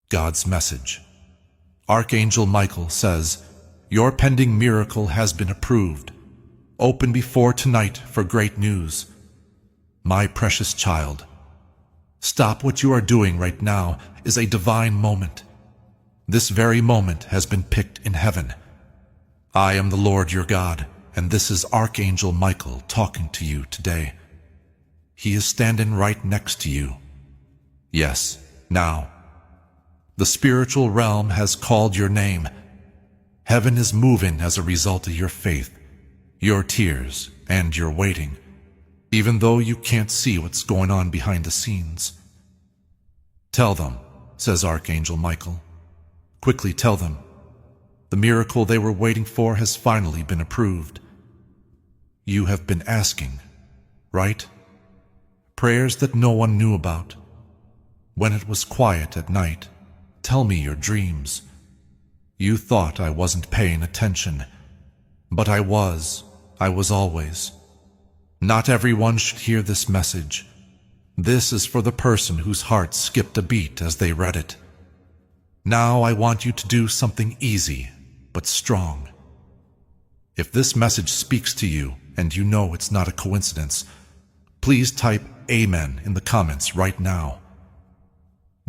God's message. Archangel Michael says, "Your pending miracle has been approved. Open before tonight for great news." My precious child, stop what you are doing right now is a divine moment. This very moment has been picked in heaven. I am the Lord your God, and this is Archangel Michael talking to you today. He is standing right next to you. Yes, now. The spiritual realm has called your name. Heaven is moving as a result of your faith, your tears, and your waiting, even though you can't see what's going on behind the scenes. Tell them, says Archangel Michael. Quickly tell them. The miracle they were waiting for has finally been approved. You have been asking, right? Prayers that no one knew about. When it was quiet at night, tell me your dreams. You thought I wasn't paying attention, but I was always. Not everyone should hear this message. This is for the person whose heart skipped a beat as they read it. Now I want you to do something easy, but strong. If this message speaks to you, and you know it's not a coincidence, please type Amen in the comments right now.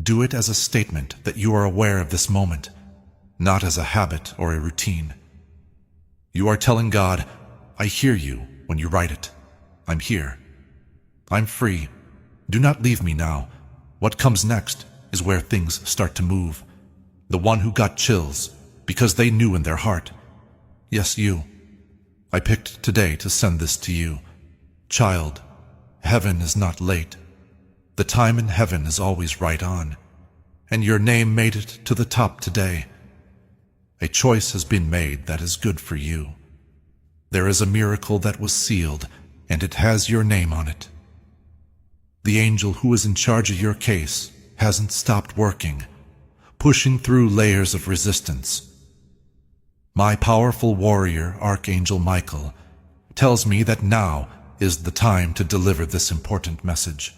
Do it as a statement that you are aware of this moment, not as a habit or a routine. You are telling God, I hear you when you write it. I'm here. I'm free. Do not leave me now. What comes next is where things start to move. The one who got chills because they knew in their heart. Yes, you. I picked today to send this to you. Child, heaven is not late. The time in heaven is always right on, and your name made it to the top today. A choice has been made that is good for you. There is a miracle that was sealed, and it has your name on it. The angel who is in charge of your case hasn't stopped working, pushing through layers of resistance. My powerful warrior, Archangel Michael, tells me that now is the time to deliver this important message.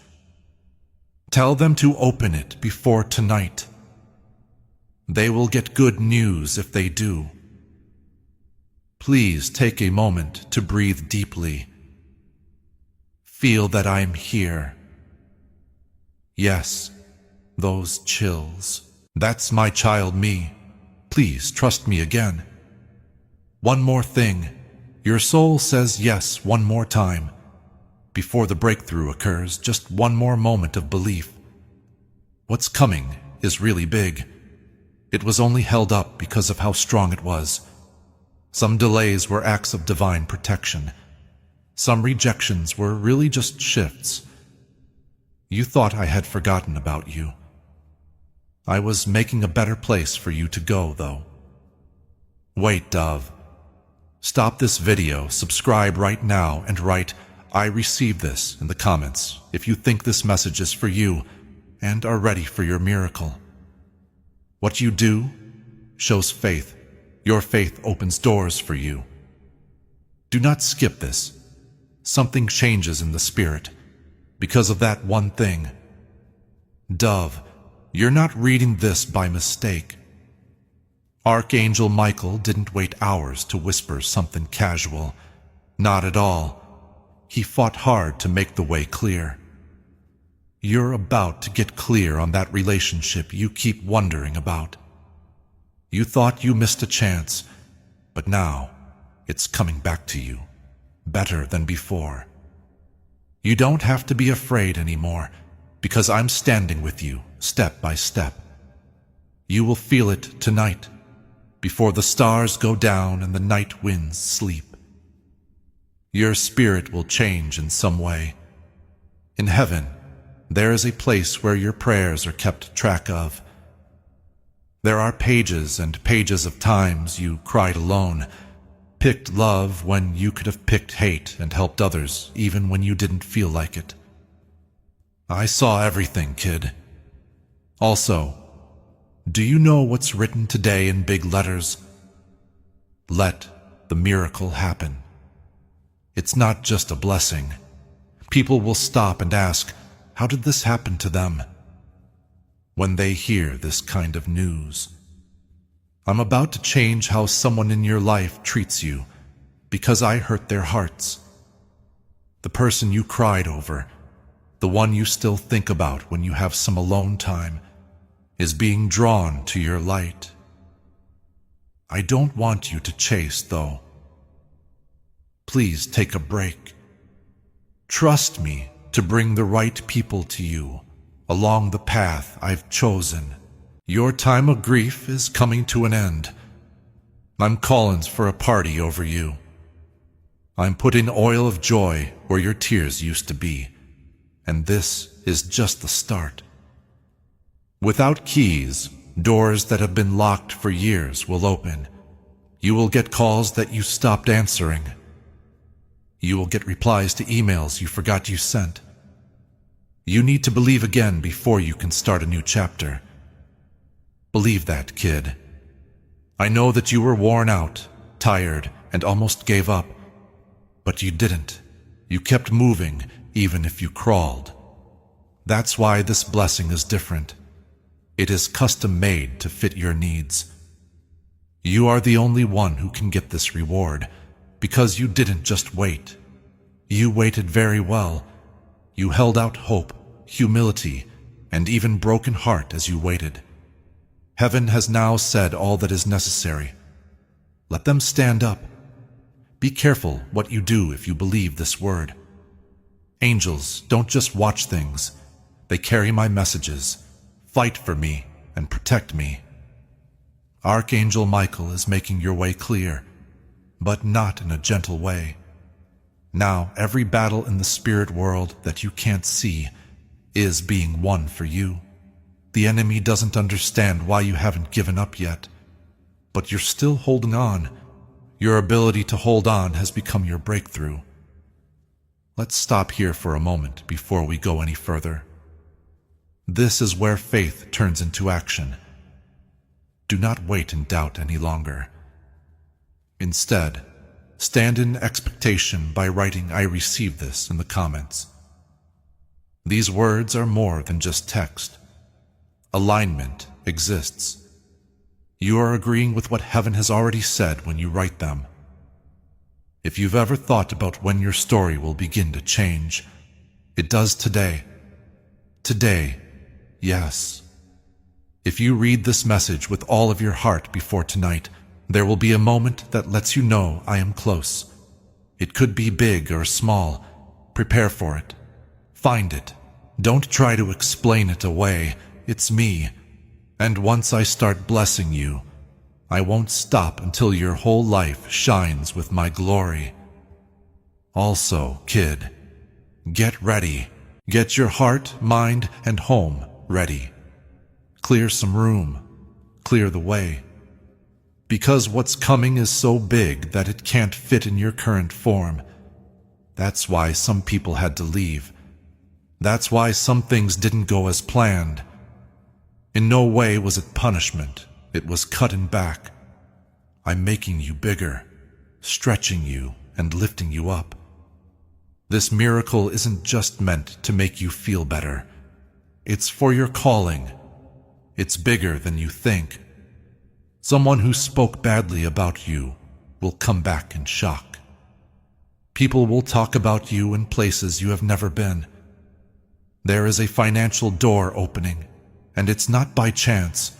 Tell them to open it before tonight. They will get good news if they do. Please take a moment to breathe deeply. Feel that I'm here. Yes, those chills. That's my child me. Please trust me again. One more thing. Your soul says yes one more time. Before the breakthrough occurs, just one more moment of belief. What's coming is really big. It was only held up because of how strong it was. Some delays were acts of divine protection. Some rejections were really just shifts. You thought I had forgotten about you. I was making a better place for you to go, though. Wait, Dove. Stop this video, subscribe right now, and write, I received this in the comments if you think this message is for you and are ready for your miracle. What you do shows faith. Your faith opens doors for you. Do not skip this. Something changes in the spirit because of that one thing. Dove, you're not reading this by mistake. Archangel Michael didn't wait hours to whisper something casual. Not at all. He fought hard to make the way clear. You're about to get clear on that relationship you keep wondering about. You thought you missed a chance, but now it's coming back to you, better than before. You don't have to be afraid anymore, because I'm standing with you, step by step. You will feel it tonight, before the stars go down and the night winds sleep. Your spirit will change in some way. In heaven, there is a place where your prayers are kept track of. There are pages and pages of times you cried alone, picked love when you could have picked hate and helped others even when you didn't feel like it. I saw everything, kid. Also, do you know what's written today in big letters? Let the miracle happen. It's not just a blessing. People will stop and ask, how did this happen to them? when they hear this kind of news. I'm about to change how someone in your life treats you because I hurt their hearts. The person you cried over, the one you still think about when you have some alone time, is being drawn to your light. I don't want you to chase, though. Please take a break. Trust me to bring the right people to you along the path I've chosen. Your time of grief is coming to an end. I'm calling for a party over you. I'm putting oil of joy where your tears used to be, and this is just the start. Without keys, doors that have been locked for years will open. You will get calls that you stopped answering. You will get replies to emails you forgot you sent. You need to believe again before you can start a new chapter. Believe that, kid. I know that you were worn out, tired, and almost gave up. But you didn't. You kept moving, even if you crawled. That's why this blessing is different. It is custom-made to fit your needs. You are the only one who can get this reward, because you didn't just wait. You waited very well. You held out hope, humility, and even broken heart as you waited. Heaven has now said all that is necessary. Let them stand up. Be careful what you do if you believe this word. Angels don't just watch things. They carry my messages, fight for me, and protect me. Archangel Michael is making your way clear, but not in a gentle way. Now every battle in the spirit world that you can't see is being won for you. The enemy doesn't understand why you haven't given up yet, but you're still holding on. Your ability to hold on has become your breakthrough. Let's stop here for a moment before we go any further. This is where faith turns into action. Do not wait in doubt any longer. Instead, stand in expectation by writing "I receive this" in the comments. These words are more than just text. Alignment exists. You are agreeing with what heaven has already said when you write them. If you've ever thought about when your story will begin to change, it does today. Today, yes. If you read this message with all of your heart before tonight, there will be a moment that lets you know I am close. It could be big or small. Prepare for it. Find it. Don't try to explain it away. It's me. And once I start blessing you, I won't stop until your whole life shines with my glory. Also, kid, get ready. Get your heart, mind, and home ready. Clear some room. Clear the way. Because what's coming is so big that it can't fit in your current form. That's why some people had to leave. That's why some things didn't go as planned. In no way was it punishment. It was cutting back. I'm making you bigger, stretching you and lifting you up. This miracle isn't just meant to make you feel better. It's for your calling. It's bigger than you think. Someone who spoke badly about you will come back in shock. People will talk about you in places you have never been. There is a financial door opening, and it's not by chance.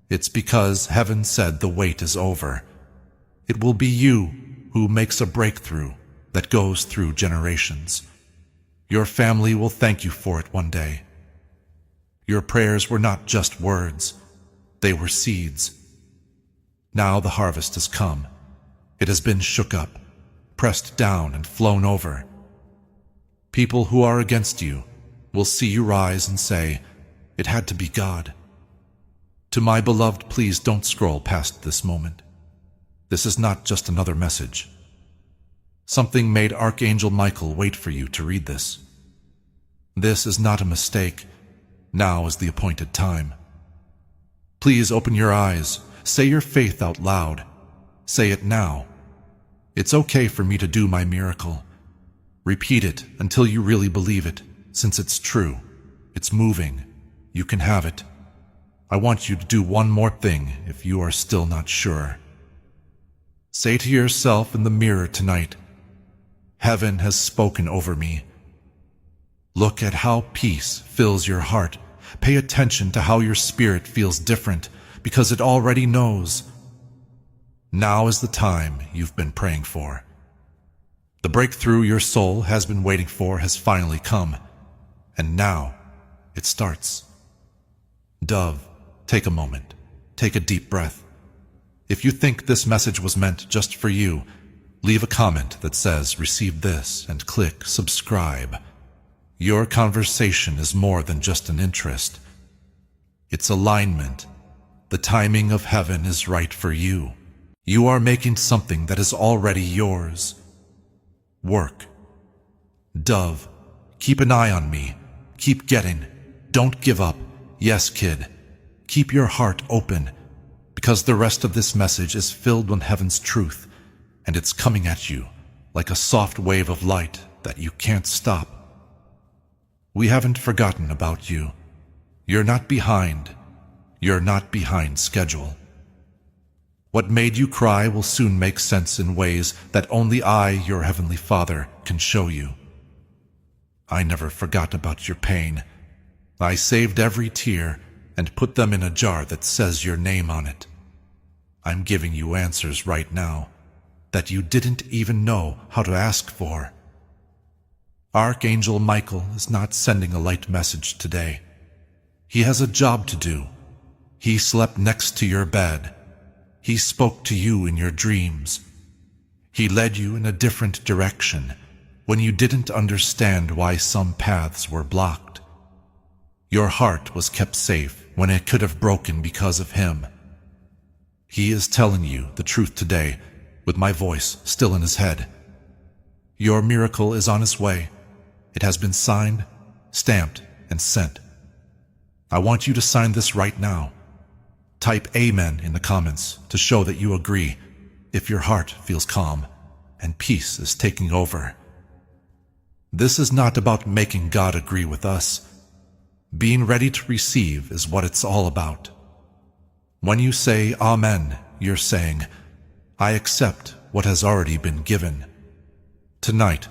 It's because heaven said the wait is over. It will be you who makes a breakthrough that goes through generations. Your family will thank you for it one day. Your prayers were not just words. They were seeds. Now the harvest has come. It has been shook up, pressed down, and flown over. People who are against you will see you rise and say, "It had to be God." To my beloved, please don't scroll past this moment. This is not just another message. Something made Archangel Michael wait for you to read this. This is not a mistake. Now is the appointed time. Please open your eyes. Say your faith out loud. Say it now. It's okay for me to do my miracle. Repeat it until you really believe it, since it's true. It's moving. You can have it. I want you to do one more thing if you are still not sure. Say to yourself in the mirror tonight, Heaven has spoken over me. Look at how peace fills your heart. Pay attention to how your spirit feels different, because it already knows. Now is the time you've been praying for. The breakthrough your soul has been waiting for has finally come, and now it starts. Dove, take a moment. Take a deep breath. If you think this message was meant just for you, leave a comment that says, "Receive this," and click subscribe. Your conversation is more than just an interest. It's alignment. The timing of heaven is right for you. You are making something that is already yours. Work. Dove, keep an eye on me. Keep getting. Don't give up. Yes, kid. Keep your heart open, because the rest of this message is filled with heaven's truth, and it's coming at you like a soft wave of light that you can't stop. We haven't forgotten about you. You're not behind. You're not behind schedule. What made you cry will soon make sense in ways that only I, your Heavenly Father, can show you. I never forgot about your pain. I saved every tear and put them in a jar that says your name on it. I'm giving you answers right now that you didn't even know how to ask for. Archangel Michael is not sending a light message today. He has a job to do. He slept next to your bed. He spoke to you in your dreams. He led you in a different direction when you didn't understand why some paths were blocked. Your heart was kept safe when it could have broken because of him. He is telling you the truth today with my voice still in his head. Your miracle is on its way. It has been signed, stamped, and sent. I want you to sign this right now. Type Amen in the comments to show that you agree if your heart feels calm and peace is taking over. This is not about making God agree with us. Being ready to receive is what it's all about. When you say Amen, you're saying, I accept what has already been given. Tonight,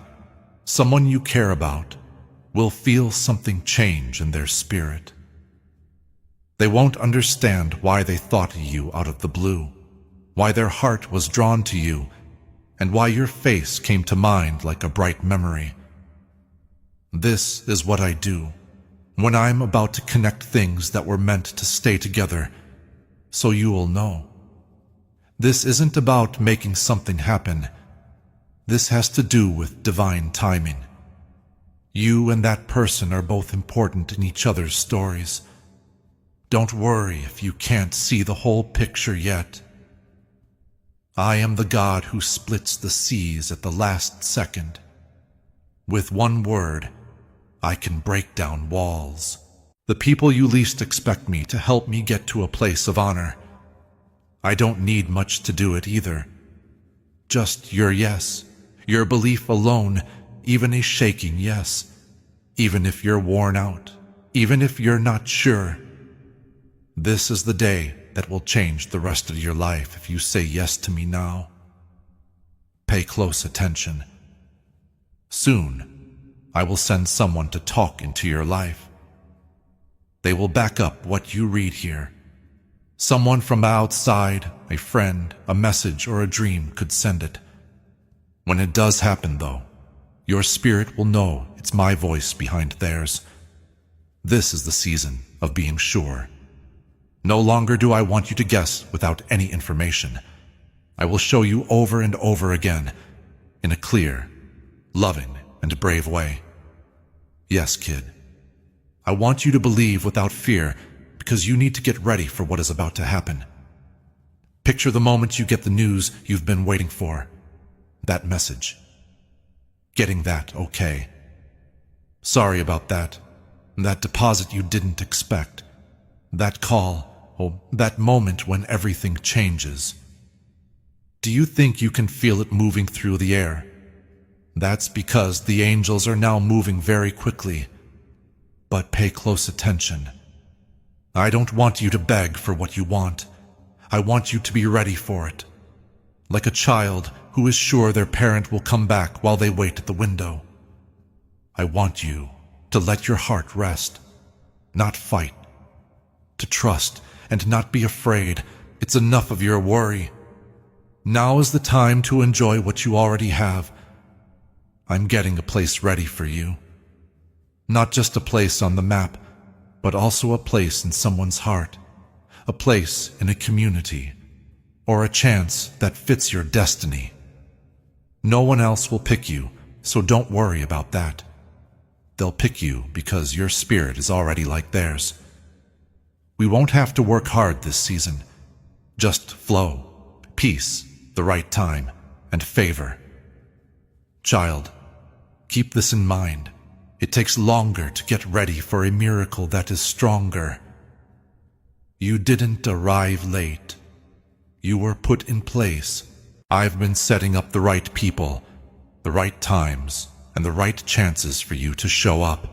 someone you care about will feel something change in their spirit. They won't understand why they thought of you out of the blue, why their heart was drawn to you, and why your face came to mind like a bright memory. This is what I do when I'm about to connect things that were meant to stay together, so you will know. This isn't about making something happen. This has to do with divine timing. You and that person are both important in each other's stories. Don't worry if you can't see the whole picture yet. I am the God who splits the seas at the last second. With one word, I can break down walls. The people you least expect me to help me get to a place of honor. I don't need much to do it either. Just your yes, your belief alone, even a shaking yes, even if you're worn out, even if you're not sure. This is the day that will change the rest of your life if you say yes to me now. Pay close attention. Soon, I will send someone to talk into your life. They will back up what you read here. Someone from outside, a friend, a message, or a dream could send it. When it does happen, though, your spirit will know it's my voice behind theirs. This is the season of being sure. No longer do I want you to guess without any information. I will show you over and over again in a clear, loving, and brave way. Yes, kid. I want you to believe without fear because you need to get ready for what is about to happen. Picture the moment you get the news you've been waiting for. That message. Getting that okay. Sorry about that. That deposit you didn't expect. That call. Oh, that moment when everything changes. Do you think you can feel it moving through the air? That's because the angels are now moving very quickly. But pay close attention. I don't want you to beg for what you want. I want you to be ready for it. Like a child who is sure their parent will come back while they wait at the window. I want you to let your heart rest, not fight. To trust and not be afraid. It's enough of your worry. Now is the time to enjoy what you already have. I'm getting a place ready for you. Not just a place on the map, but also a place in someone's heart, a place in a community, or a chance that fits your destiny. No one else will pick you, so don't worry about that. They'll pick you because your spirit is already like theirs. We won't have to work hard this season. Just flow, peace, the right time, and favor. Child, keep this in mind. It takes longer to get ready for a miracle that is stronger. You didn't arrive late. You were put in place. I've been setting up the right people, the right times, and the right chances for you to show up.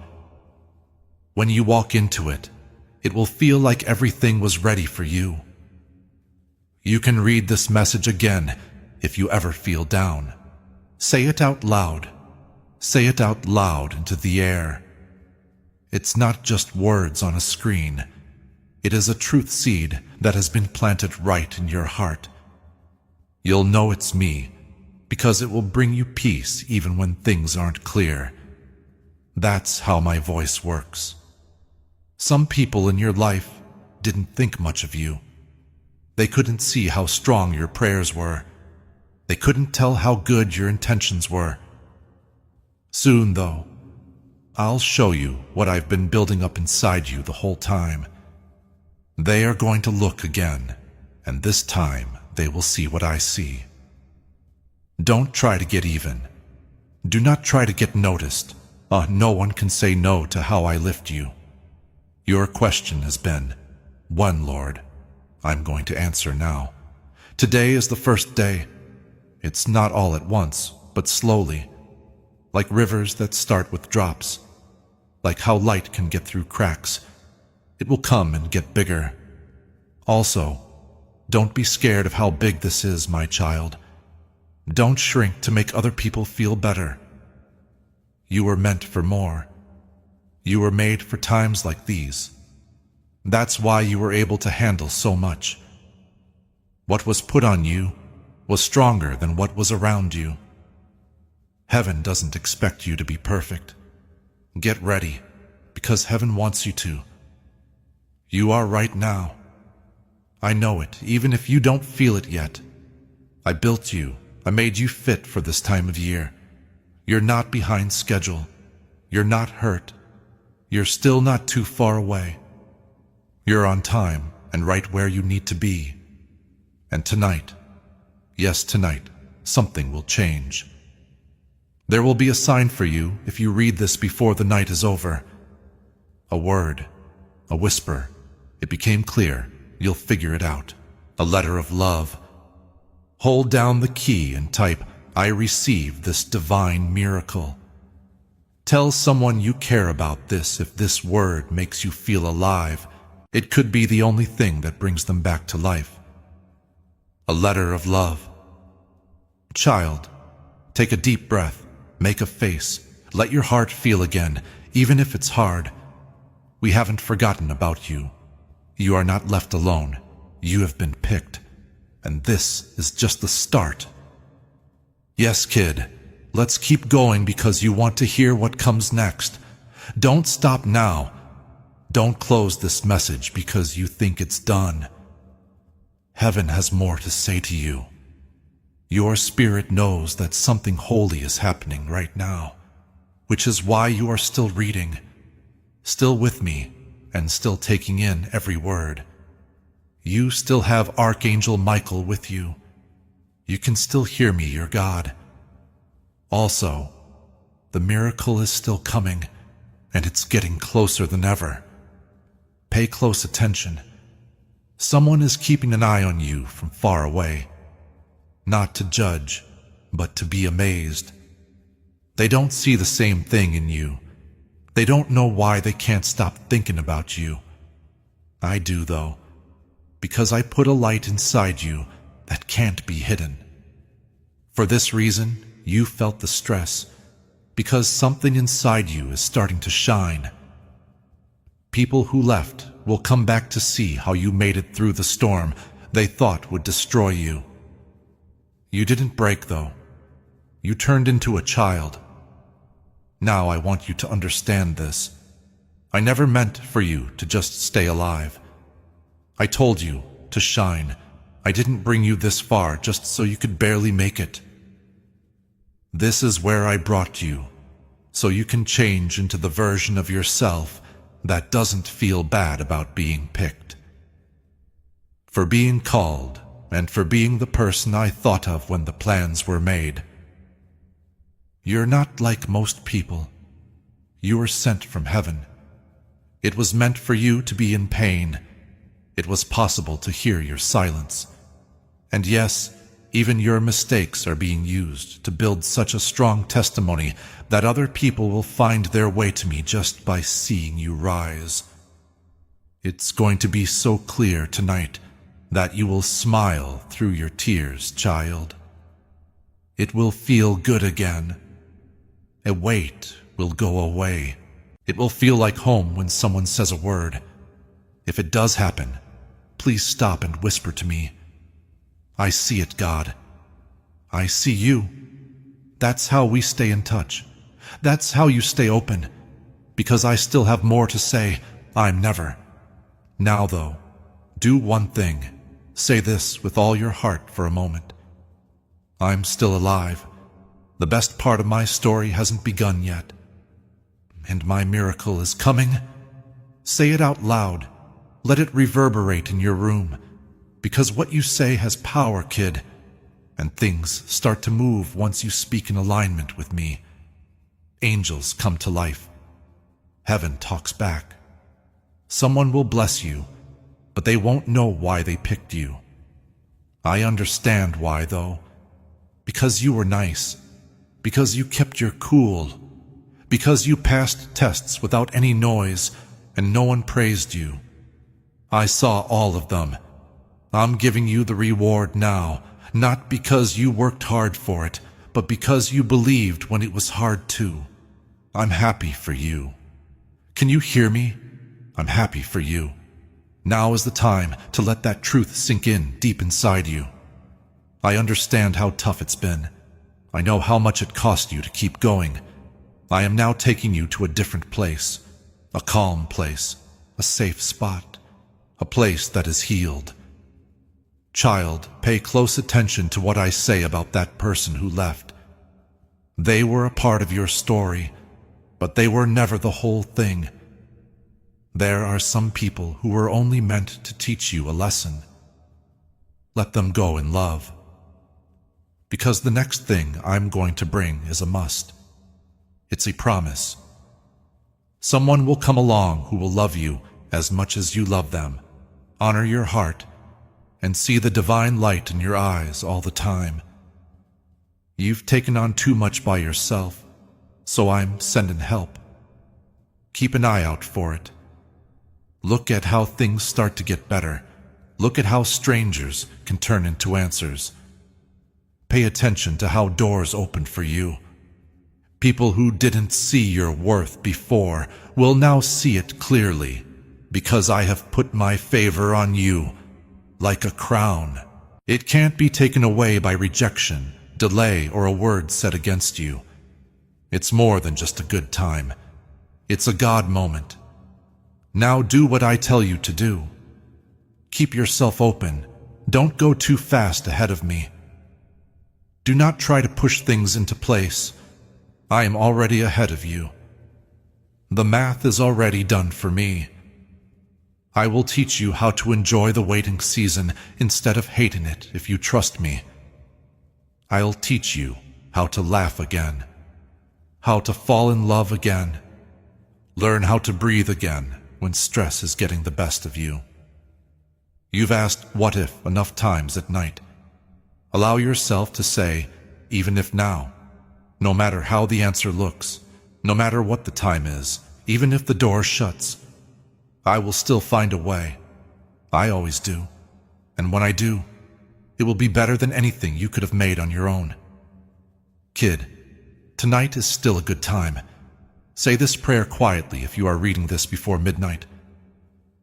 When you walk into it, it will feel like everything was ready for you. You can read this message again if you ever feel down. Say it out loud. Say it out loud into the air. It's not just words on a screen. It is a truth seed that has been planted right in your heart. You'll know it's me because it will bring you peace even when things aren't clear. That's how my voice works. Some people in your life didn't think much of you. They couldn't see how strong your prayers were. They couldn't tell how good your intentions were. Soon, though, I'll show you what I've been building up inside you the whole time. They are going to look again, and this time they will see what I see. Don't try to get even. Do not try to get noticed. No one can say no to how I lift you. Your question has been, when, Lord? I'm going to answer now. Today is the first day. It's not all at once, but slowly. Like rivers that start with drops. Like how light can get through cracks. It will come and get bigger. Also, don't be scared of how big this is, my child. Don't shrink to make other people feel better. You were meant for more. You were made for times like these. That's why you were able to handle so much. What was put on you was stronger than what was around you. Heaven doesn't expect you to be perfect. Get ready, because heaven wants you to. You are right now. I know it, even if you don't feel it yet. I built you. I made you fit for this time of year. You're not behind schedule. You're not hurt. You're still not too far away. You're on time and right where you need to be. And tonight, yes, tonight, something will change. There will be a sign for you if you read this before the night is over. A word, a whisper. It became clear. You'll figure it out. A letter of love. Hold down the key and type, I receive this divine miracle. Tell someone you care about this if this word makes you feel alive. It could be the only thing that brings them back to life. A letter of love. Child, take a deep breath. Make a face. Let your heart feel again, even if it's hard. We haven't forgotten about you. You are not left alone. You have been picked. And this is just the start. Yes, kid. Let's keep going because you want to hear what comes next. Don't stop now. Don't close this message because you think it's done. Heaven has more to say to you. Your spirit knows that something holy is happening right now, which is why you are still reading, still with me, and still taking in every word. You still have Archangel Michael with you. You can still hear me, your God. Also, the miracle is still coming, and it's getting closer than ever. Pay close attention. Someone is keeping an eye on you from far away. Not to judge, but to be amazed. They don't see the same thing in you. They don't know why they can't stop thinking about you. I do, though, because I put a light inside you that can't be hidden. For this reason, you felt the stress, because something inside you is starting to shine. People who left will come back to see how you made it through the storm they thought would destroy you. You didn't break, though. You turned into a child. Now I want you to understand this. I never meant for you to just stay alive. I told you to shine. I didn't bring you this far just so you could barely make it. This is where I brought you, so you can change into the version of yourself that doesn't feel bad about being picked. For being called, and for being the person I thought of when the plans were made. You're not like most people. You were sent from heaven. It was meant for you to be in pain. It was possible to hear your silence. And yes, even your mistakes are being used to build such a strong testimony that other people will find their way to me just by seeing you rise. It's going to be so clear tonight that you will smile through your tears, child. It will feel good again. A weight will go away. It will feel like home when someone says a word. If it does happen, please stop and whisper to me, "I see it, God. I see you." That's how we stay in touch. That's how you stay open. Because I still have more to say, I'm never. Now, though, do one thing. Say this with all your heart for a moment. I'm still alive. The best part of my story hasn't begun yet. And my miracle is coming. Say it out loud. Let it reverberate in your room. Because what you say has power, kid. And things start to move once you speak in alignment with me. Angels come to life. Heaven talks back. Someone will bless you, but they won't know why they picked you. I understand why, though. Because you were nice. Because you kept your cool. Because you passed tests without any noise, and no one praised you. I saw all of them. I'm giving you the reward now, not because you worked hard for it, but because you believed when it was hard too. I'm happy for you. Can you hear me? I'm happy for you. Now is the time to let that truth sink in deep inside you. I understand how tough it's been. I know how much it cost you to keep going. I am now taking you to a different place, a calm place, a safe spot, a place that is healed. Child, pay close attention to what I say about that person who left. They were a part of your story, but they were never the whole thing. There are some people who were only meant to teach you a lesson. Let them go in love. Because the next thing I'm going to bring is a must. It's a promise. Someone will come along who will love you as much as you love them, honor your heart, and see the divine light in your eyes all the time. You've taken on too much by yourself, so I'm sending help. Keep an eye out for it. Look at how things start to get better. Look at how strangers can turn into answers. Pay attention to how doors open for you. People who didn't see your worth before will now see it clearly, because I have put my favor on you like a crown. It can't be taken away by rejection, delay, or a word said against you. It's more than just a good time. It's a God moment. Now do what I tell you to do. Keep yourself open. Don't go too fast ahead of me. Do not try to push things into place. I am already ahead of you. The math is already done for me. I will teach you how to enjoy the waiting season instead of hating it if you trust me. I'll teach you how to laugh again, how to fall in love again, learn how to breathe again when stress is getting the best of you. You've asked what if enough times at night. Allow yourself to say, even if now, no matter how the answer looks, no matter what the time is, even if the door shuts, I will still find a way. I always do. And when I do, it will be better than anything you could have made on your own. Kid, tonight is still a good time. Say this prayer quietly if you are reading this before midnight.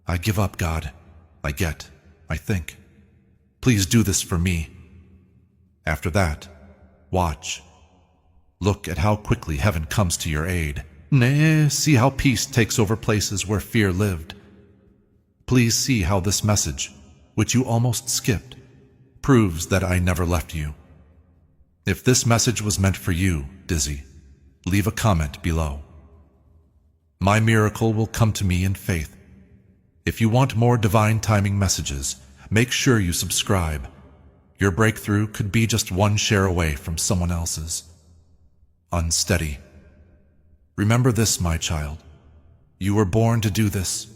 I give up, God. I think. Please do this for me. After that, watch. Look at how quickly heaven comes to your aid. See how peace takes over places where fear lived. Please see how this message, which you almost skipped, proves that I never left you. If this message was meant for you, Dizzy, leave a comment below. My miracle will come to me in faith. If you want more divine timing messages, make sure you subscribe. Your breakthrough could be just one share away from someone else's. Unsteady. Remember this, my child. You were born to do this.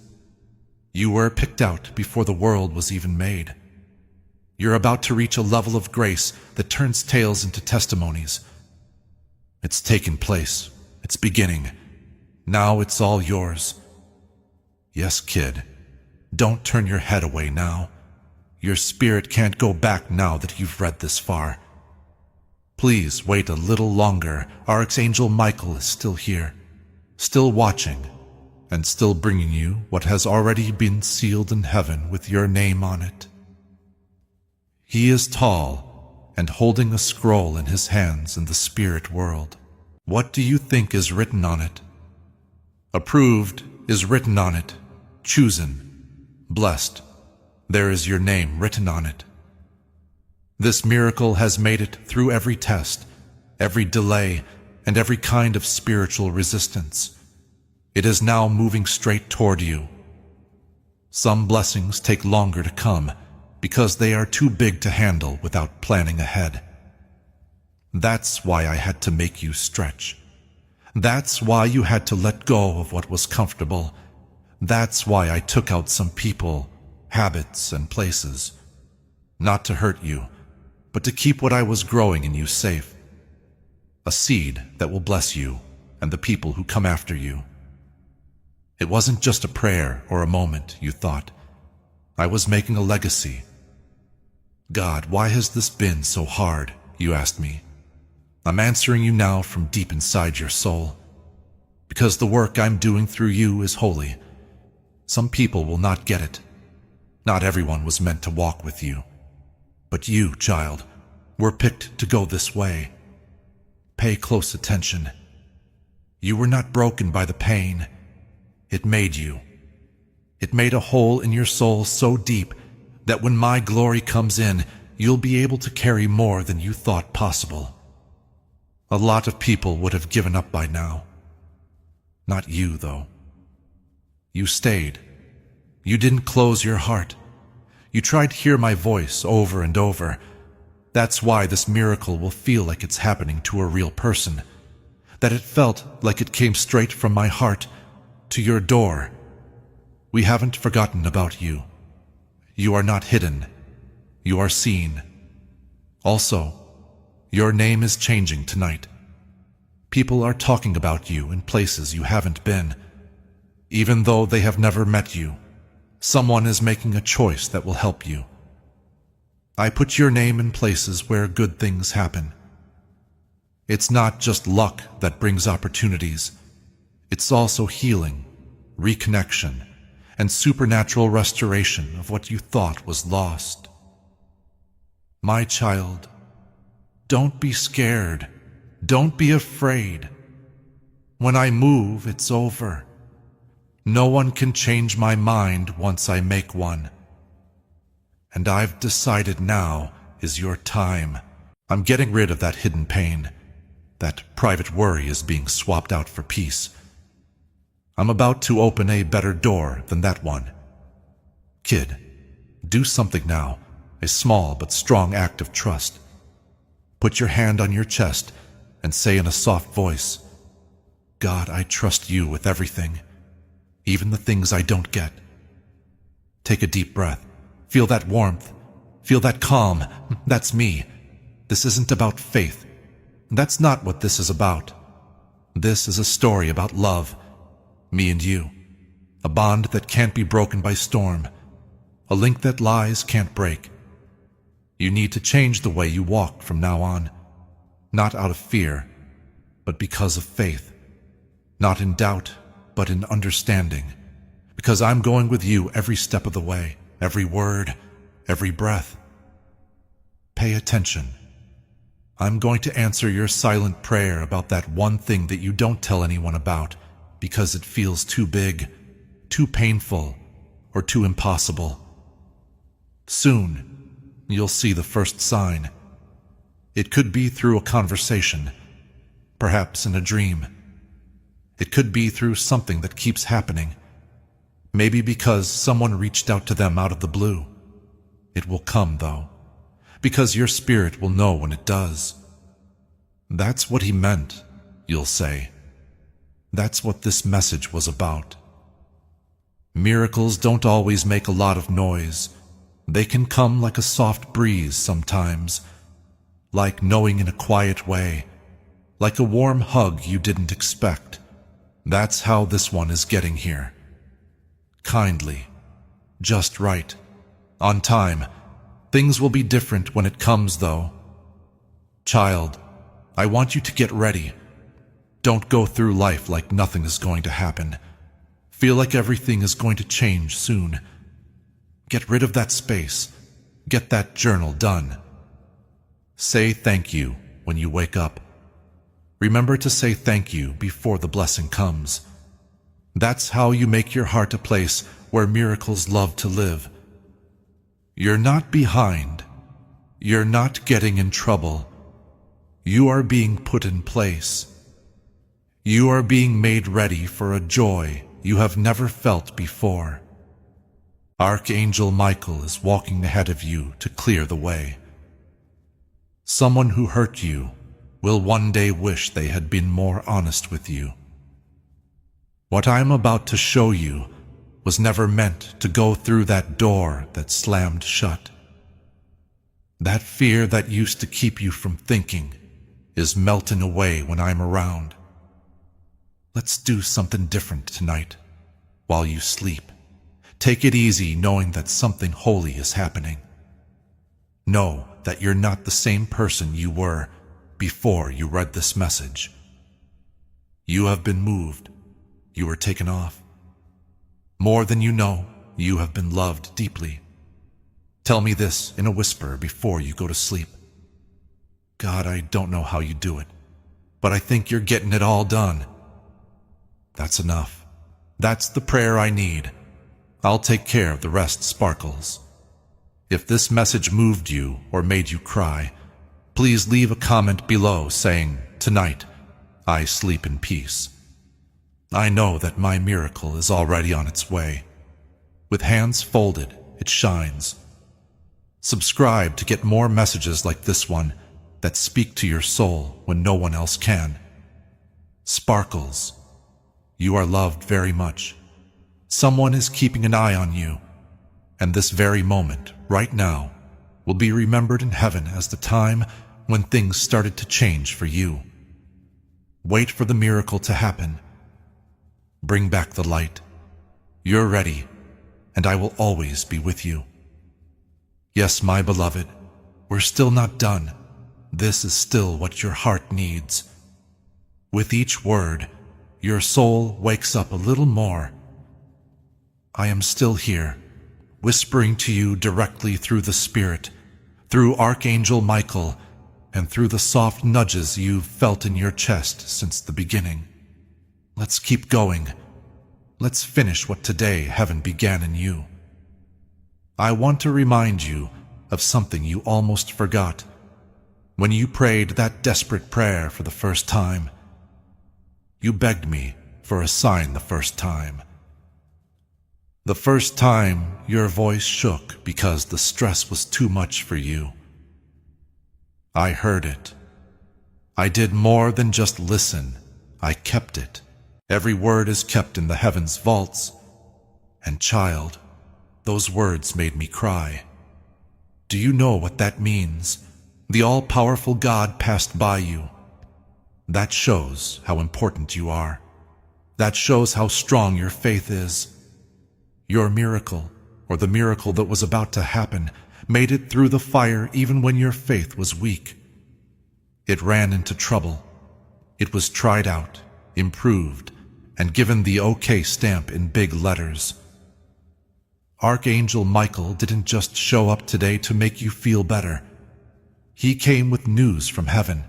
You were picked out before the world was even made. You're about to reach a level of grace that turns tales into testimonies. It's taken place. It's beginning. Now it's all yours. Yes, kid. Don't turn your head away now. Your spirit can't go back now that you've read this far. Please wait a little longer. Archangel Michael is still here, still watching, and still bringing you what has already been sealed in heaven with your name on it. He is tall and holding a scroll in his hands in the spirit world. What do you think is written on it? Approved is written on it. Chosen, blessed. There is your name written on it. This miracle has made it through every test, every delay, and every kind of spiritual resistance. It is now moving straight toward you. Some blessings take longer to come because they are too big to handle without planning ahead. That's why I had to make you stretch. That's why you had to let go of what was comfortable. That's why I took out some people, habits, and places. Not to hurt you, but to keep what I was growing in you safe. A seed that will bless you and the people who come after you. It wasn't just a prayer or a moment, you thought. I was making a legacy. God, why has this been so hard? You asked me. I'm answering you now from deep inside your soul. Because the work I'm doing through you is holy. Some people will not get it. Not everyone was meant to walk with you. But you, child, were picked to go this way. Pay close attention. You were not broken by the pain. It made you. It made a hole in your soul so deep that when my glory comes in, you'll be able to carry more than you thought possible. A lot of people would have given up by now. Not you, though. You stayed. You didn't close your heart. You tried to hear my voice over and over. That's why this miracle will feel like it's happening to a real person. That it felt like it came straight from my heart to your door. We haven't forgotten about you. You are not hidden. You are seen. Also, your name is changing tonight. People are talking about you in places you haven't been. Even though they have never met you, someone is making a choice that will help you. I put your name in places where good things happen. It's not just luck that brings opportunities. It's also healing, reconnection, and supernatural restoration of what you thought was lost. My child, don't be scared. Don't be afraid. When I move, it's over. No one can change my mind once I make one. And I've decided now is your time. I'm getting rid of that hidden pain. That private worry is being swapped out for peace. I'm about to open a better door than that one. Kid, do something now, a small but strong act of trust. Put your hand on your chest and say in a soft voice, God, I trust you with everything, even the things I don't get. Take a deep breath. Feel that warmth. Feel that calm. That's me. This isn't about faith. That's not what this is about. This is a story about love. Me and you. A bond that can't be broken by storm. a link that lies can't break. You need to change the way you walk from now on, not out of fear, but because of faith, not in doubt, but in understanding, because I'm going with you every step of the way, every word, every breath. Pay attention. I'm going to answer your silent prayer about that one thing that you don't tell anyone about because it feels too big, too painful, or too impossible. Soon, you'll see the first sign. It could be through a conversation, perhaps in a dream. It could be through something that keeps happening, maybe because someone reached out to them out of the blue. It will come, though, because your spirit will know when it does. That's what he meant, you'll say. That's what this message was about. Miracles don't always make a lot of noise. They can come like a soft breeze sometimes, like knowing in a quiet way, like a warm hug you didn't expect. That's how this one is getting here. Kindly, just right, on time. Things will be different when it comes, though. Child, I want you to get ready. Don't go through life like nothing is going to happen. Feel like everything is going to change soon. Get rid of that space. Get that journal done. Say thank you when you wake up. Remember to say thank you before the blessing comes. That's how you make your heart a place where miracles love to live. You're not behind. You're not getting in trouble. You are being put in place. You are being made ready for a joy you have never felt before. Archangel Michael is walking ahead of you to clear the way. Someone who hurt you will one day wish they had been more honest with you. What I'm about to show you was never meant to go through that door that slammed shut. That fear that used to keep you from thinking is melting away when I'm around. Let's do something different tonight, while you sleep. Take it easy knowing that something holy is happening. Know that you're not the same person you were before you read this message. You have been moved. You were taken off. More than you know, you have been loved deeply. Tell me this in a whisper before you go to sleep. God, I don't know how you do it, but I think you're getting it all done. That's enough. That's the prayer I need. I'll take care of the rest, Sparkles. If this message moved you or made you cry, please leave a comment below saying, "Tonight, I sleep in peace." I know that my miracle is already on its way. With hands folded, it shines. Subscribe to get more messages like this one that speak to your soul when no one else can. Sparkles, you are loved very much. Someone is keeping an eye on you, and this very moment, right now, will be remembered in heaven as the time when things started to change for you. Wait for the miracle to happen. Bring back the light. You're ready, and I will always be with you. Yes, my beloved, we're still not done. This is still what your heart needs. With each word, your soul wakes up a little more. I am still here, whispering to you directly through the Spirit, through Archangel Michael, and through the soft nudges you've felt in your chest since the beginning. Let's keep going. Let's finish what today heaven began in you. I want to remind you of something you almost forgot when you prayed that desperate prayer for the first time. You begged me for a sign the first time. The first time your voice shook because the stress was too much for you. I heard it. I did more than just listen. I kept it. Every word is kept in the heavens' vaults. And child, those words made me cry. Do you know what that means? The all-powerful God passed by you. That shows how important you are. That shows how strong your faith is. Your miracle, or the miracle that was about to happen made it through the fire even when your faith was weak. It ran into trouble. It was tried out, improved, and given the OK stamp in big letters. Archangel Michael didn't just show up today to make you feel better. He came with news from heaven.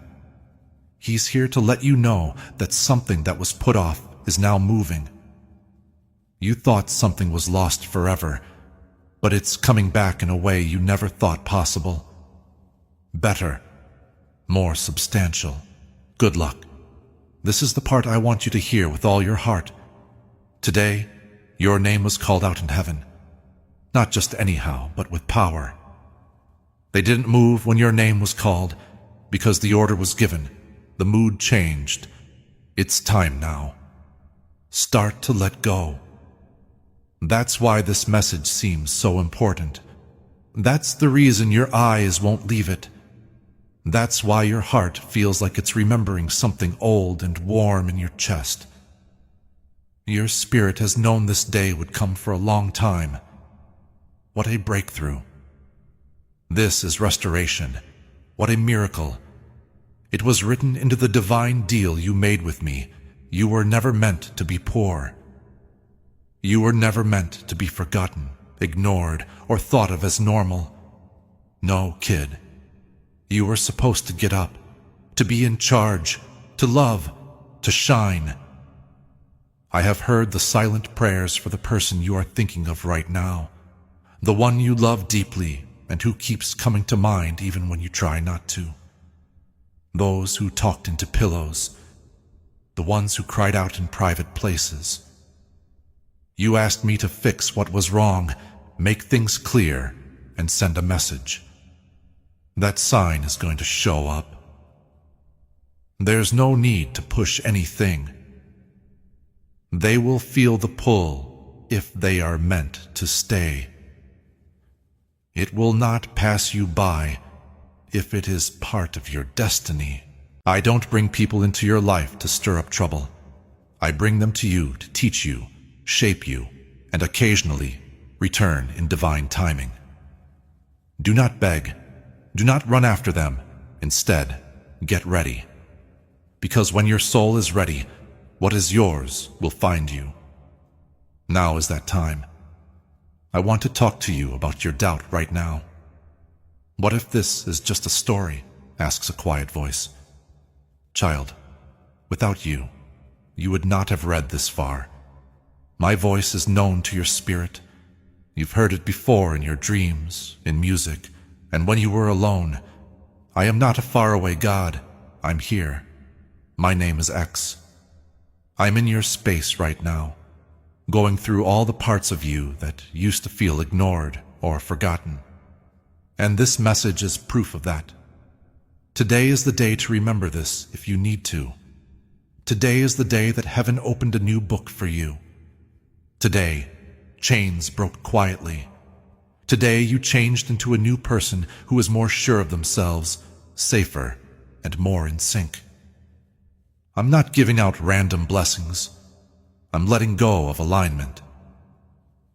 He's here to let you know that something that was put off is now moving. You thought something was lost forever, but it's coming back in a way you never thought possible. Better, more substantial. Good luck. This is the part I want you to hear with all your heart. Today, your name was called out in heaven. Not just anyhow, but with power. They didn't move when your name was called, because the order was given. The mood changed. It's time now. Start to let go. That's why this message seems so important. That's the reason your eyes won't leave it. That's why your heart feels like it's remembering something old and warm in your chest. Your spirit has known this day would come for a long time. What a breakthrough. This is restoration. What a miracle. It was written into the divine deal you made with me. You were never meant to be poor. You were never meant to be forgotten, ignored, or thought of as normal. No, kid. You were supposed to get up, to be in charge, to love, to shine. I have heard the silent prayers for the person you are thinking of right now, the one you love deeply and who keeps coming to mind even when you try not to. Those who talked into pillows, the ones who cried out in private places. You asked me to fix what was wrong, make things clear, and send a message. That sign is going to show up. There's no need to push anything. They will feel the pull if they are meant to stay. It will not pass you by if it is part of your destiny. I don't bring people into your life to stir up trouble. I bring them to you to teach you, shape you, and occasionally return in divine timing. Do not beg. Do not run after them. Instead, get ready. Because when your soul is ready, what is yours will find you. Now is that time. I want to talk to you about your doubt right now. What if this is just a story? Asks a quiet voice. Child, without you, you would not have read this far. My voice is known to your spirit. You've heard it before in your dreams, in music, and when you were alone. I am not a faraway God. I'm here. My name is X. I'm in your space right now, going through all the parts of you that used to feel ignored or forgotten. And this message is proof of that. Today is the day to remember this if you need to. Today is the day that heaven opened a new book for you. Today, chains broke quietly. Today you changed into a new person who is more sure of themselves, safer, and more in sync. I'm not giving out random blessings. I'm letting go of alignment.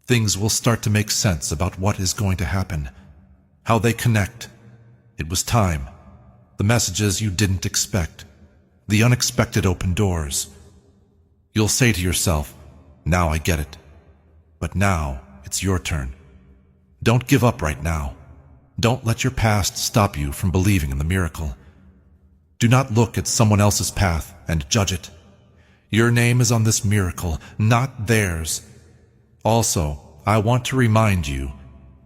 Things will start to make sense about what is going to happen, how they connect. It was time. The messages you didn't expect. The unexpected open doors. You'll say to yourself, now I get it. But now it's your turn. Don't give up right now. Don't let your past stop you from believing in the miracle. Do not look at someone else's path and judge it. Your name is on this miracle, not theirs. Also, I want to remind you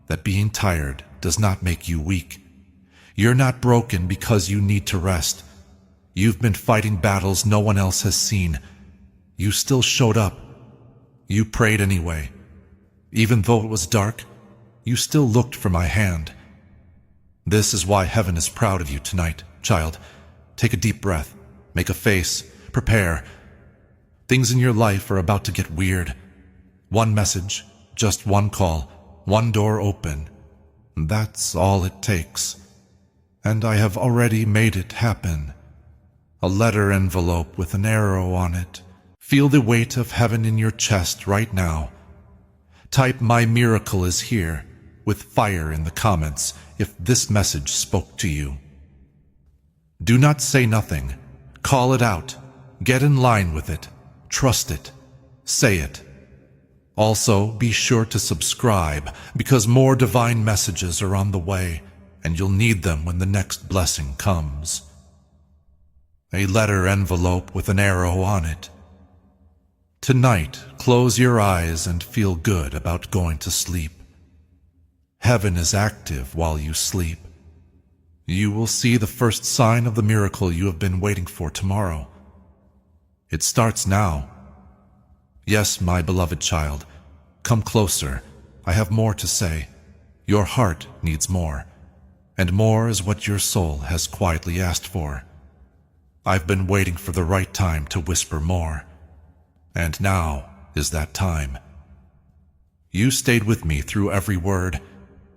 that being tired does not make you weak. You're not broken because you need to rest. You've been fighting battles no one else has seen. You still showed up. You prayed anyway. Even though it was dark, you still looked for my hand. This is why heaven is proud of you tonight, child. Take a deep breath. Make a face. Prepare. Things in your life are about to get weird. One message, just one call, one door open. That's all it takes. And I have already made it happen. A letter envelope with an arrow on it. Feel the weight of heaven in your chest right now. Type "My miracle is here" with fire in the comments if this message spoke to you. Do not say nothing. Call it out. Get in line with it. Trust it. Say it. Also, be sure to subscribe because more divine messages are on the way, and you'll need them when the next blessing comes. A letter envelope with an arrow on it. Tonight, close your eyes and feel good about going to sleep. Heaven is active while you sleep. You will see the first sign of the miracle you have been waiting for tomorrow. It starts now. Yes, my beloved child, come closer. I have more to say. Your heart needs more, and more is what your soul has quietly asked for. I've been waiting for the right time to whisper more, and now is that time. You stayed with me through every word,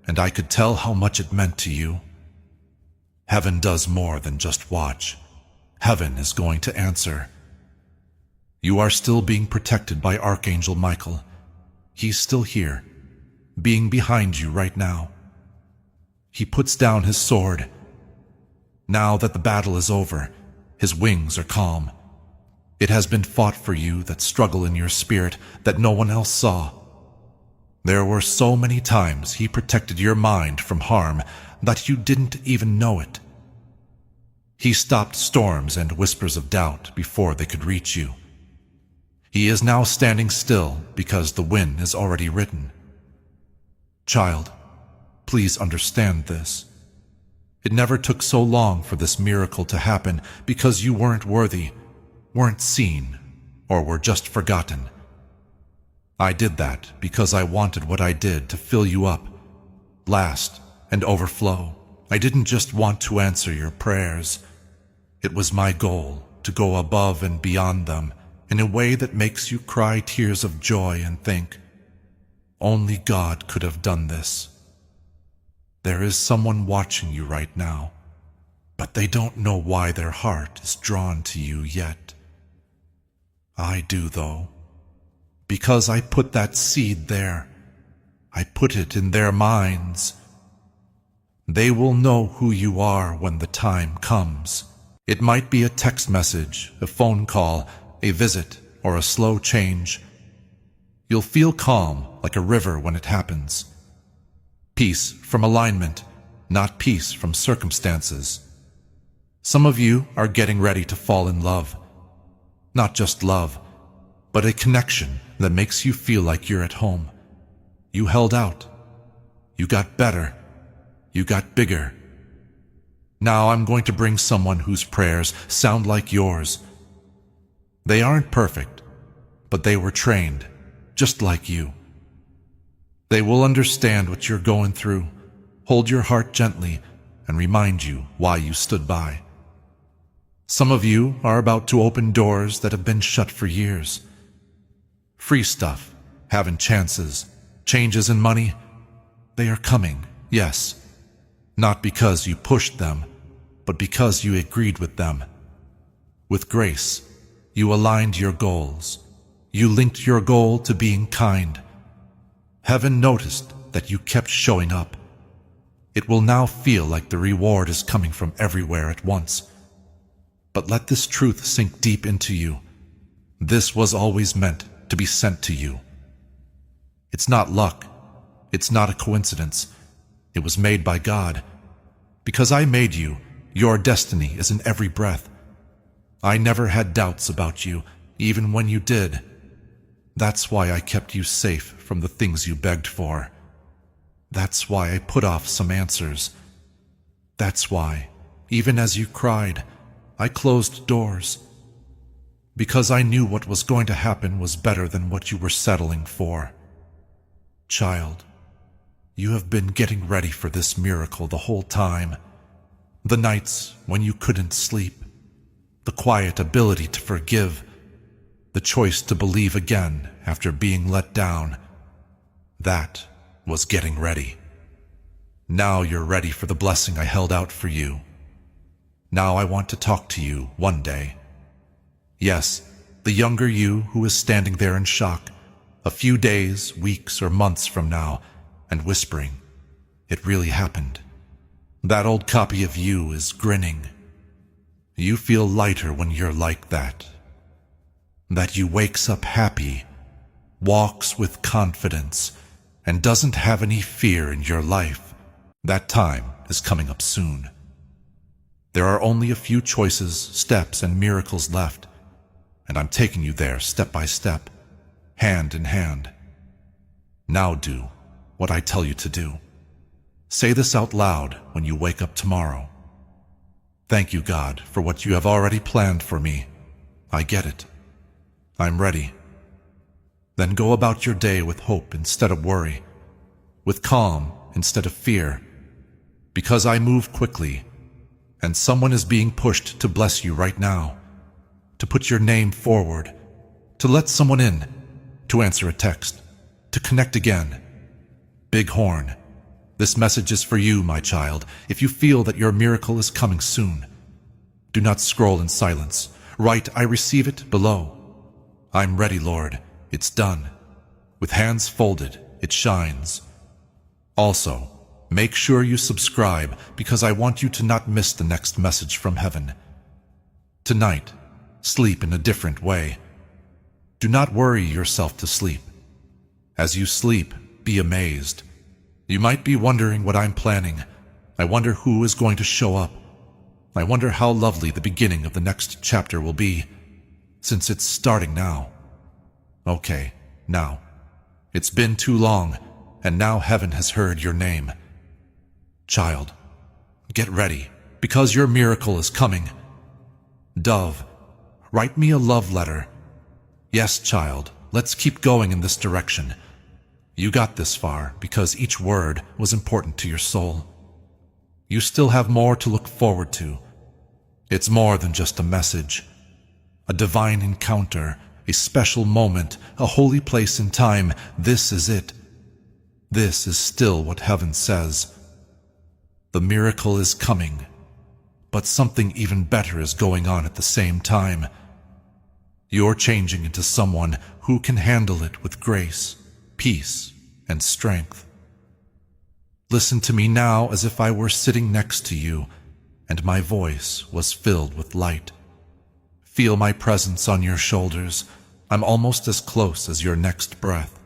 and I could tell how much it meant to you. Heaven does more than just watch. Heaven is going to answer. You are still being protected by Archangel Michael. He's still here, being behind you right now. He puts down his sword. Now that the battle is over, his wings are calm. It has been fought for you, that struggle in your spirit that no one else saw. There were so many times he protected your mind from harm that you didn't even know it. He stopped storms and whispers of doubt before they could reach you. He is now standing still because the win is already written. Child, please understand this. It never took so long for this miracle to happen because you weren't worthy, weren't seen, or were just forgotten. I did that because I wanted what I did to fill you up, last, and overflow. I didn't just want to answer your prayers. It was my goal to go above and beyond them in a way that makes you cry tears of joy and think, only God could have done this. There is someone watching you right now, but they don't know why their heart is drawn to you yet. I do, though, because I put that seed there. I put it in their minds. They will know who you are when the time comes. It might be a text message, a phone call, a visit, or a slow change. You'll feel calm like a river when it happens. Peace from alignment, not peace from circumstances. Some of you are getting ready to fall in love. Not just love, but a connection that makes you feel like you're at home. You held out. You got better. You got bigger. Now I'm going to bring someone whose prayers sound like yours. They aren't perfect, but they were trained, just like you. They will understand what you're going through, hold your heart gently, and remind you why you stood by. Some of you are about to open doors that have been shut for years. Free stuff, having chances, changes in money, they are coming, yes. Not because you pushed them, but because you agreed with them. With grace, you aligned your goals. You linked your goal to being kind. Heaven noticed that you kept showing up. It will now feel like the reward is coming from everywhere at once. But let this truth sink deep into you. This was always meant to be sent to you. It's not luck. It's not a coincidence. It was made by God. Because I made you, your destiny is in every breath. I never had doubts about you, even when you did. That's why I kept you safe from the things you begged for. That's why I put off some answers. That's why, even as you cried, I closed doors. Because I knew what was going to happen was better than what you were settling for. Child, you have been getting ready for this miracle the whole time. The nights when you couldn't sleep, the quiet ability to forgive, the choice to believe again after being let down. That was getting ready. Now you're ready for the blessing I held out for you. Now I want to talk to you one day. Yes, the younger you who is standing there in shock, a few days, weeks, or months from now, and whispering, "It really happened." That old copy of you is grinning. You feel lighter when you're like that. That you wakes up happy, walks with confidence, and doesn't have any fear in your life. That time is coming up soon. There are only a few choices, steps, and miracles left, and I'm taking you there step by step, hand in hand. Now do what I tell you to do. Say this out loud when you wake up tomorrow. Thank you, God, for what you have already planned for me. I get it. I'm ready. Then go about your day with hope instead of worry, with calm instead of fear, because I move quickly, and someone is being pushed to bless you right now, to put your name forward, to let someone in, to answer a text, to connect again. Big Horn, this message is for you, my child, if you feel that your miracle is coming soon. Do not scroll in silence. Write, "I receive it," below. I'm ready, Lord. It's done. With hands folded, it shines. Also, make sure you subscribe, because I want you to not miss the next message from heaven. Tonight, sleep in a different way. Do not worry yourself to sleep. As you sleep, be amazed. You might be wondering what I'm planning. I wonder who is going to show up. I wonder how lovely the beginning of the next chapter will be, since it's starting now. Okay, now. It's been too long, and now heaven has heard your name. Child, get ready, because your miracle is coming. Dove, write me a love letter. Yes, child, let's keep going in this direction. You got this far because each word was important to your soul. You still have more to look forward to. It's more than just a message. A divine encounter, a special moment, a holy place in time. This is it. This is still what heaven says. The miracle is coming, but something even better is going on at the same time. You're changing into someone who can handle it with grace, peace, and strength. Listen to me now as if I were sitting next to you, and my voice was filled with light. Feel my presence on your shoulders. I'm almost as close as your next breath.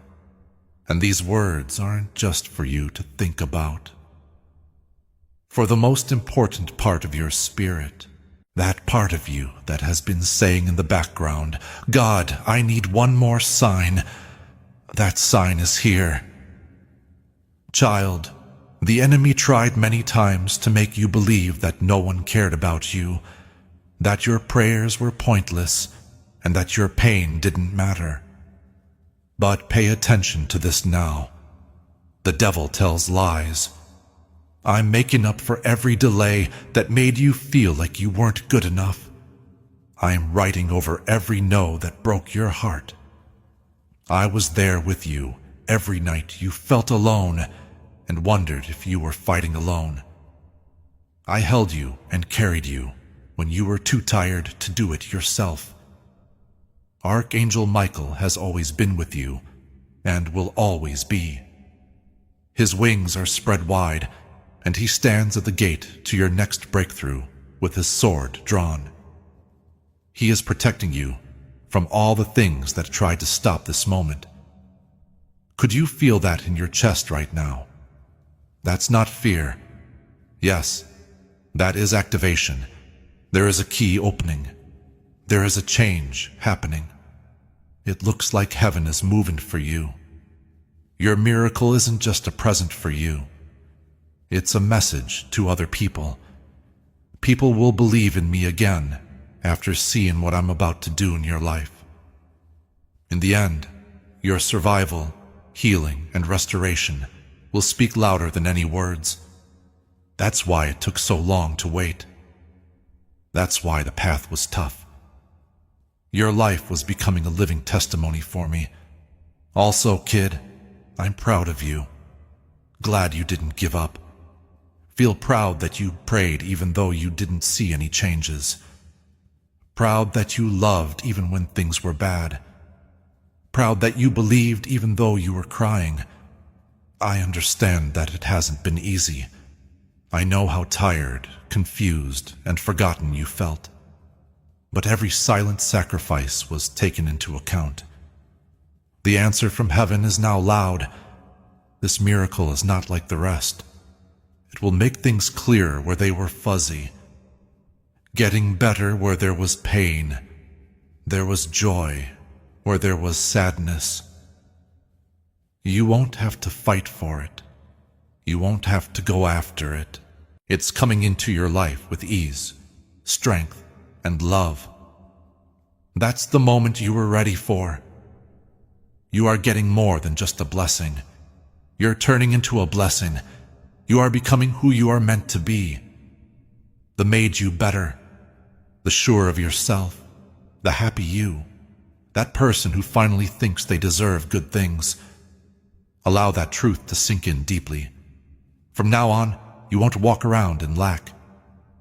And these words aren't just for you to think about. For the most important part of your spirit, that part of you that has been saying in the background, "God, I need one more sign," that sign is here. Child, the enemy tried many times to make you believe that no one cared about you, that your prayers were pointless, and that your pain didn't matter. But pay attention to this now. The devil tells lies. I'm making up for every delay that made you feel like you weren't good enough. I'm writing over every no that broke your heart. I was there with you every night you felt alone and wondered if you were fighting alone. I held you and carried you when you were too tired to do it yourself. Archangel Michael has always been with you and will always be. His wings are spread wide, and he stands at the gate to your next breakthrough with his sword drawn. He is protecting you from all the things that tried to stop this moment. Could you feel that in your chest right now? That's not fear. Yes, that is activation. There is a key opening. There is a change happening. It looks like heaven is moving for you. Your miracle isn't just a present for you. It's a message to other people. People will believe in me again after seeing what I'm about to do in your life. In the end, your survival, healing, and restoration will speak louder than any words. That's why it took so long to wait. That's why the path was tough. Your life was becoming a living testimony for me. Also, kid, I'm proud of you. Glad you didn't give up. Feel proud that you prayed even though you didn't see any changes. Proud that you loved even when things were bad. proud that you believed even though you were crying. I understand that it hasn't been easy. I know how tired, confused, and forgotten you felt. But every silent sacrifice was taken into account. The answer from heaven is now loud. This miracle is not like the rest. It will make things clear where they were fuzzy, getting better where there was pain. There was joy where there was sadness. You won't have to fight for it. You won't have to go after it. It's coming into your life with ease, strength, and love. That's the moment you were ready for. You are getting more than just a blessing. You're turning into a blessing. You are becoming who you are meant to be. The made you better, the sure of yourself, the happy you, that person who finally thinks they deserve good things. Allow that truth to sink in deeply. From now on, you won't walk around in lack.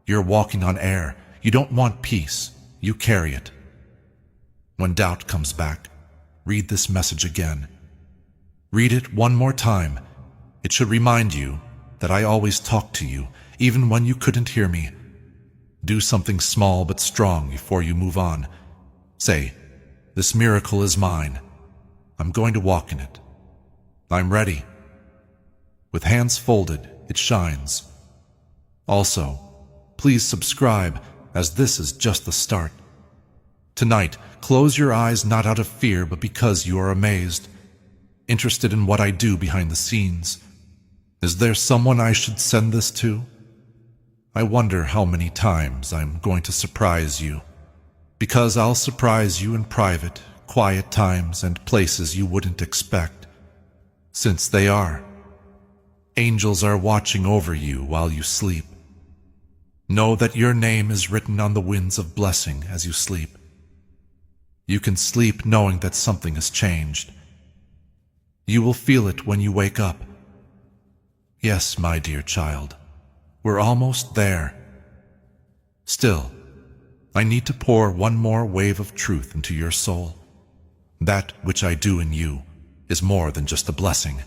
You're walking on air. You don't want peace. You carry it. When doubt comes back, read this message again. Read it one more time. It should remind you that I always talk to you, even when you couldn't hear me. Do something small but strong before you move on. Say, this miracle is mine. I'm going to walk in it. I'm ready. With hands folded, it shines. Also, please subscribe, as this is just the start. Tonight, close your eyes not out of fear, but because you are amazed, interested in what I do behind the scenes. Is there someone I should send this to? I wonder how many times I'm going to surprise you, because I'll surprise you in private, quiet times and places you wouldn't expect, since they are. Angels are watching over you while you sleep. Know that your name is written on the winds of blessing as you sleep. You can sleep knowing that something has changed. You will feel it when you wake up. Yes, my dear child, we're almost there. Still, I need to pour one more wave of truth into your soul. That which I do in you is more than just a blessing.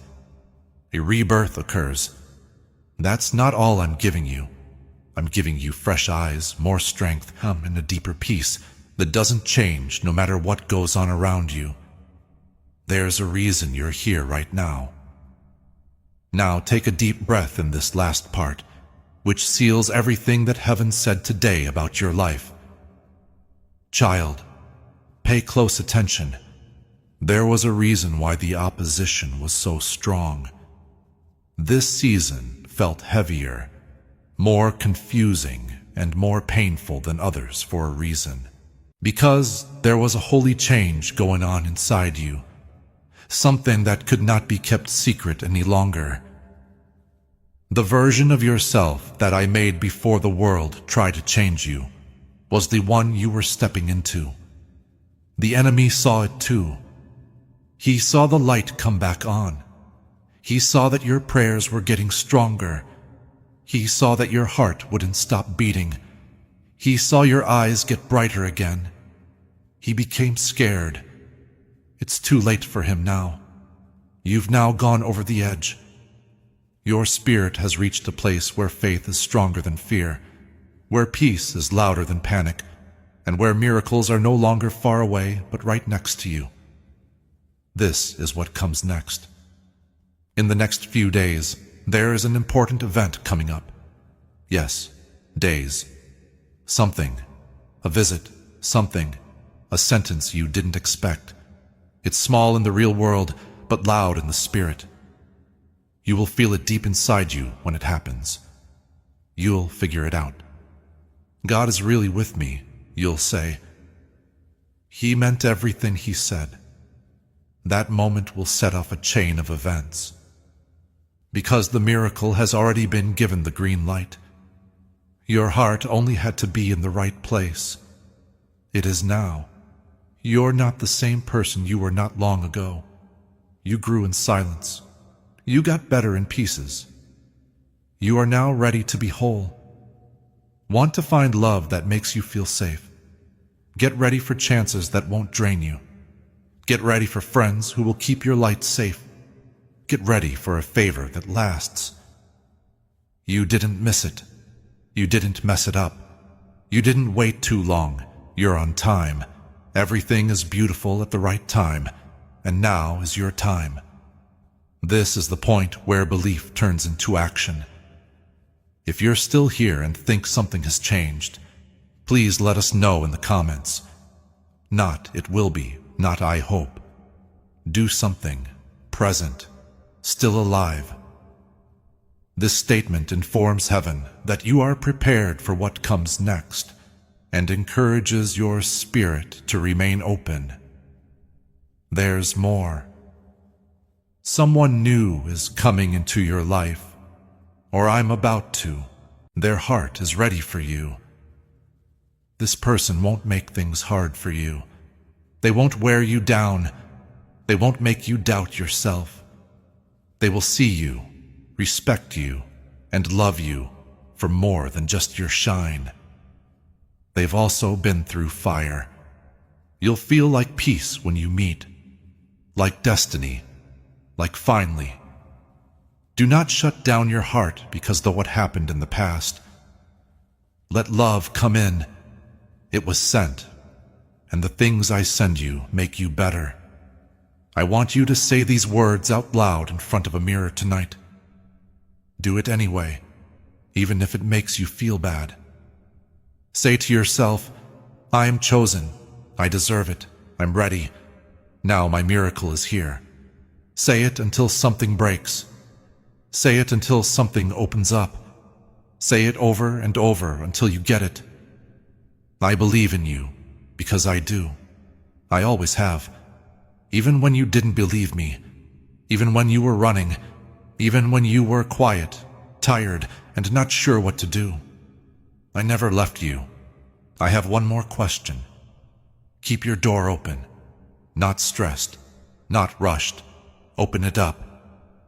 A rebirth occurs. That's not all I'm giving you. I'm giving you fresh eyes, more strength, and a deeper peace that doesn't change no matter what goes on around you. There's a reason you're here right now. Now take a deep breath in this last part, which seals everything that heaven said today about your life. Child, pay close attention. There was a reason why the opposition was so strong. This season felt heavier, more confusing, and more painful than others for a reason. Because there was a holy change going on inside you, something that could not be kept secret any longer. The version of yourself that I made before the world tried to change you was the one you were stepping into. The enemy saw it too. He saw the light come back on. He saw that your prayers were getting stronger. He saw that your heart wouldn't stop beating. He saw your eyes get brighter again. He became scared. It's too late for him now. You've now gone over the edge. Your spirit has reached a place where faith is stronger than fear, where peace is louder than panic, and where miracles are no longer far away but right next to you. This is what comes next. In the next few days, there is an important event coming up. Yes, days. Something. A visit. Something. A sentence you didn't expect. It's small in the real world, but loud in the spirit. You will feel it deep inside you when it happens. You'll figure it out. God is really with me, you'll say. He meant everything he said. That moment will set off a chain of events. Because the miracle has already been given the green light. Your heart only had to be in the right place. It is now. You're not the same person you were not long ago. You grew in silence. You got better in pieces. You are now ready to be whole. Want to find love that makes you feel safe. Get ready for chances that won't drain you. Get ready for friends who will keep your light safe. Get ready for a favor that lasts. You didn't miss it. You didn't mess it up. You didn't wait too long. You're on time. Everything is beautiful at the right time, and now is your time. This is the point where belief turns into action. If you're still here and think something has changed, please let us know in the comments. Not "it will be," not "I hope." Do something, present, still alive. This statement informs heaven that you are prepared for what comes next and encourages your spirit to remain open. There's more. Someone new is coming into your life, or I'm about to. Their heart is ready for you. This person won't make things hard for you. They won't wear you down. They won't make you doubt yourself. They will see you, respect you, and love you for more than just your shine. They've also been through fire. You'll feel like peace when you meet, like destiny, like finally. Do not shut down your heart because of what happened in the past. Let love come in. It was sent, and the things I send you make you better. I want you to say these words out loud in front of a mirror tonight. Do it anyway, even if it makes you feel bad. Say to yourself, I am chosen, I deserve it, I'm ready. Now my miracle is here. Say it until something breaks. Say it until something opens up. Say it over and over until you get it. I believe in you, because I do. I always have. Even when you didn't believe me, even when you were running, even when you were quiet, tired, and not sure what to do. I never left you. I have one more question. Keep your door open. Not stressed, not rushed. Open it up.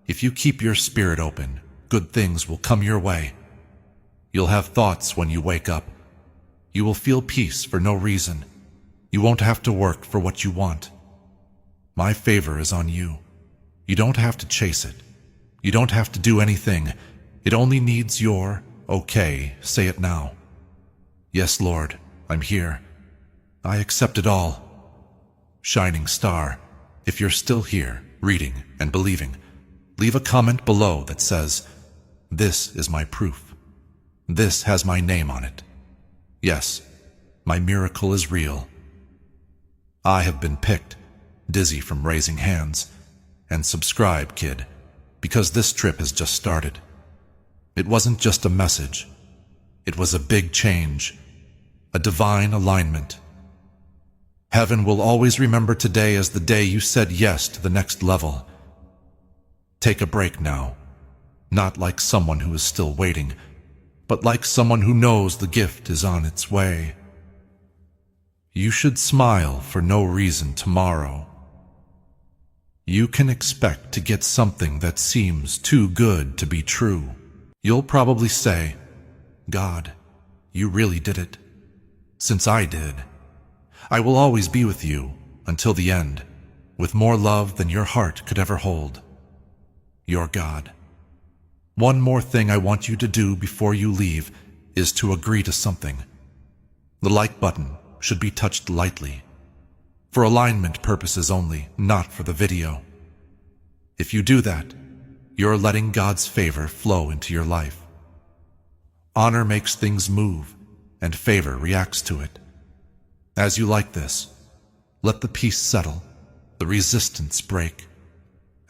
If you keep your spirit open, good things will come your way. You'll have thoughts when you wake up. You will feel peace for no reason. You won't have to work for what you want. My favor is on you. You don't have to chase it. You don't have to do anything. It only needs your, okay, say it now. Yes, Lord, I'm here. I accept it all. Shining star, if you're still here, reading and believing, leave a comment below that says, this is my proof. This has my name on it. Yes, my miracle is real. I have been picked, dizzy from raising hands. And subscribe, kid, because this trip has just started. It wasn't just a message. It was a big change, a divine alignment. Heaven will always remember today as the day you said yes to the next level. Take a break now, not like someone who is still waiting, but like someone who knows the gift is on its way. You should smile for no reason tomorrow. You can expect to get something that seems too good to be true. You'll probably say, God, you really did it. Since I did. I will always be with you until the end, with more love than your heart could ever hold. Your God. One more thing I want you to do before you leave is to agree to something. The like button should be touched lightly, for alignment purposes only, not for the video. If you do that, you're letting God's favor flow into your life. Honor makes things move, and favor reacts to it. As you like this, let the peace settle, the resistance break,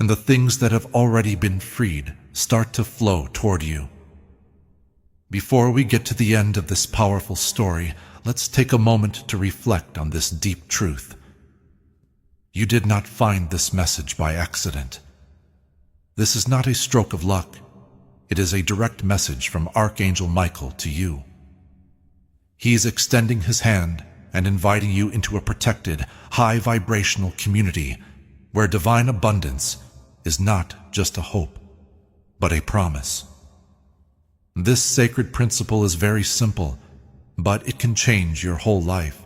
and the things that have already been freed start to flow toward you. Before we get to the end of this powerful story, let's take a moment to reflect on this deep truth. You did not find this message by accident. This is not a stroke of luck. It is a direct message from Archangel Michael to you. He is extending his hand and inviting you into a protected, high-vibrational community where divine abundance is not just a hope, but a promise. This sacred principle is very simple, but it can change your whole life.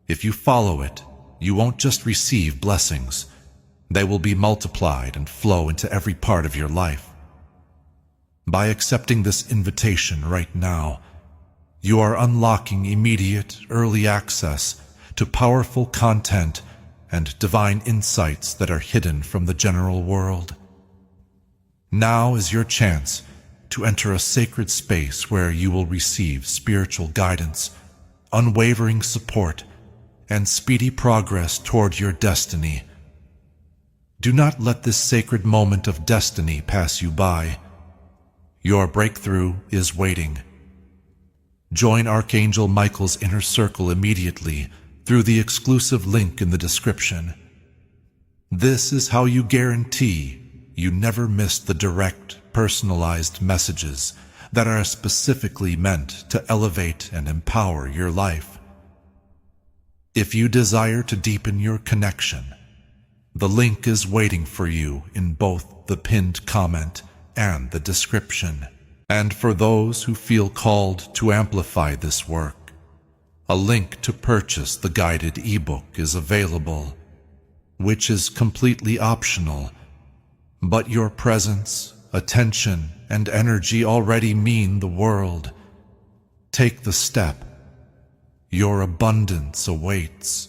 If you follow it, you won't just receive blessings. They will be multiplied and flow into every part of your life. By accepting this invitation right now, you are unlocking immediate, early access to powerful content and divine insights that are hidden from the general world. Now is your chance to enter a sacred space where you will receive spiritual guidance, unwavering support, and speedy progress toward your destiny. Do not let this sacred moment of destiny pass you by. Your breakthrough is waiting. Join Archangel Michael's inner circle immediately through the exclusive link in the description. This is how you guarantee you never miss the direct, personalized messages that are specifically meant to elevate and empower your life. If you desire to deepen your connection, the link is waiting for you in both the pinned comment and the description. And for those who feel called to amplify this work, a link to purchase the guided ebook is available, which is completely optional, but your presence, attention, and energy already mean the world. Take the step. Your abundance awaits.